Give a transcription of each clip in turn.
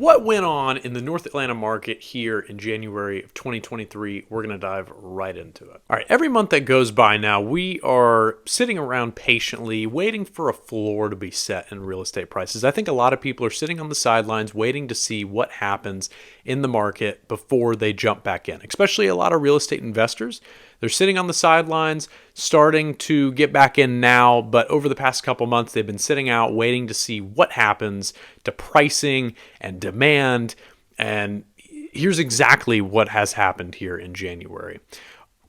what went on in the North Atlanta market here in January of 2023? We're going to dive right into it. All right, every month that goes by now, we are sitting around patiently waiting for a floor to be set in real estate prices. I think a lot of people are sitting on the sidelines waiting to see what happens in the market before they jump back in, especially a lot of real estate investors. They're sitting on the sidelines, starting to get back in now, but over the past couple months, they've been sitting out waiting to see what happens to pricing and demand. And here's exactly what has happened here in January.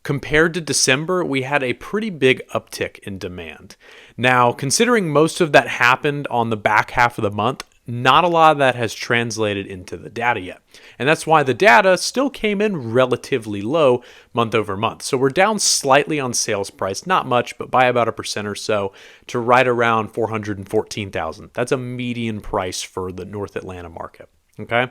Compared to December, we had a pretty big uptick in demand. Now, considering most of that happened on the back half of the month, not a lot of that has translated into the data yet. And that's why the data still came in relatively low month over month. So we're down slightly on sales price, not much, but by about 1% or so to right around $414,000. That's a median price for the North Atlanta market. Okay.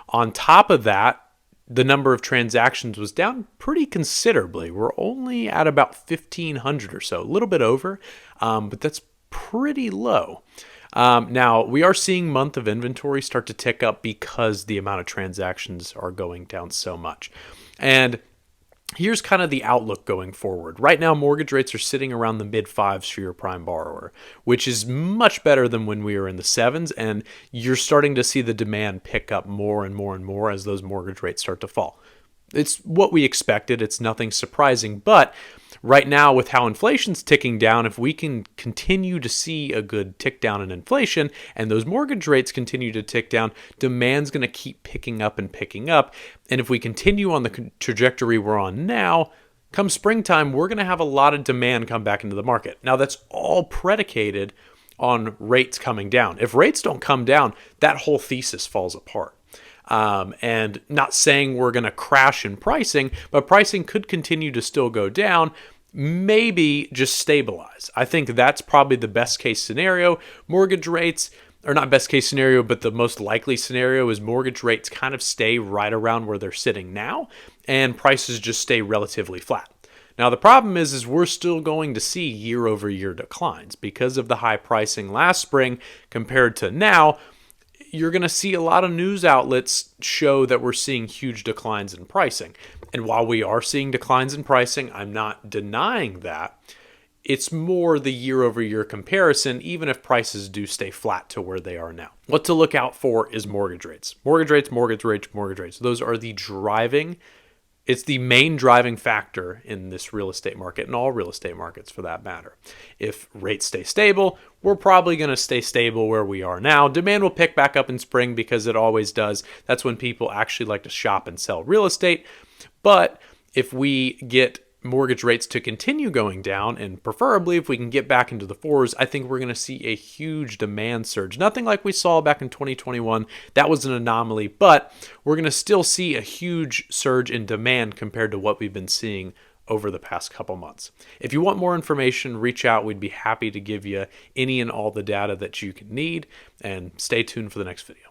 On top of that, the number of transactions was down pretty considerably. We're only at about 1,500 or so, a little bit over, but that's pretty low. Now, we are seeing month of inventory start to tick up because the amount of transactions are going down so much. And here's kind of the outlook going forward. Right now, mortgage rates are sitting around the mid fives for your prime borrower, which is much better than when we were in the sevens. And you're starting to see the demand pick up more and more and more as those mortgage rates start to fall. It's what we expected. It's nothing surprising. But right now, with how inflation's ticking down, if we can continue to see a good tick down in inflation and those mortgage rates continue to tick down, demand's going to keep picking up and picking up. And if we continue on the trajectory we're on now, come springtime, we're going to have a lot of demand come back into the market. Now, that's all predicated on rates coming down. If rates don't come down, that whole thesis falls apart. And not saying we're going to crash in pricing, but pricing could continue to still go down, maybe just stabilize. I think that's probably the best case scenario. Mortgage rates, or not best case scenario, but the most likely scenario is mortgage rates kind of stay right around where they're sitting now, and prices just stay relatively flat. Now, the problem is we're still going to see year over year declines because of the high pricing last spring compared to now. You're going to see a lot of news outlets show that we're seeing huge declines in pricing. And while we are seeing declines in pricing, I'm not denying that. It's more the year over year comparison, even if prices do stay flat to where they are now. What to look out for is mortgage rates. Mortgage rates, mortgage rates, mortgage rates. Those are it's the main driving factor in this real estate market and all real estate markets for that matter. If rates stay stable, we're probably going to stay stable where we are now. Demand will pick back up in spring because it always does. That's when people actually like to shop and sell real estate. But if we get mortgage rates to continue going down, and preferably if we can get back into the fours, I think we're going to see a huge demand surge. Nothing like we saw back in 2021. That was an anomaly, but we're going to still see a huge surge in demand compared to what we've been seeing over the past couple months. If you want more information, reach out. We'd be happy to give you any and all the data that you can need, and stay tuned for the next video.